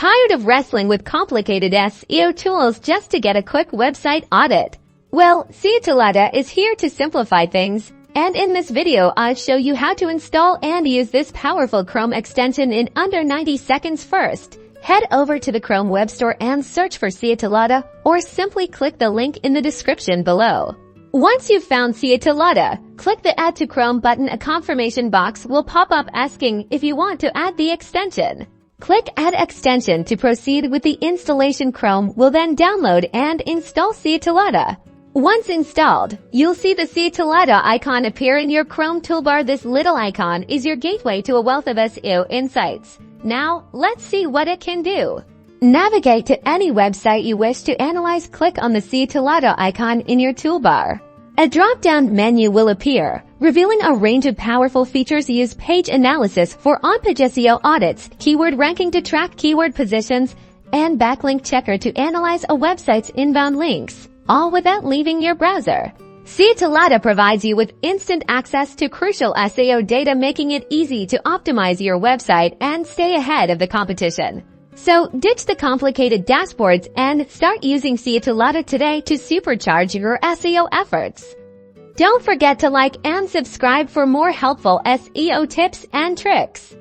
Tired of wrestling with complicated SEO tools just to get a quick website audit? Well, Seotooladda is here to simplify things. And in this video, I'll show you how to install and use this powerful Chrome extension in under 90 seconds. First, head over to the Chrome web store and search for Seotooladda, or simply click the link in the description below. Once you've found Seotooladda, click the Add to Chrome button. A confirmation box will pop up asking if you want to add the extension. Click Add Extension to proceed with the installation. Chrome will then download and install Seotooladda. Once installed, you'll see the Seotooladda icon appear in your Chrome toolbar. This little icon is your gateway to a wealth of SEO insights. Now, let's see what it can do. Navigate to any website you wish to analyze. Click on the Seotooladda icon in your toolbar. A drop-down menu will appear, revealing a range of powerful features. Use page analysis for on-page SEO audits, keyword ranking to track keyword positions, and backlink checker to analyze a website's inbound links, all without leaving your browser. Seotooladda provides you with instant access to crucial SEO data, making it easy to optimize your website and stay ahead of the competition. So ditch the complicated dashboards and start using Seotooladda today to supercharge your SEO efforts. Don't forget to like and subscribe for more helpful SEO tips and tricks.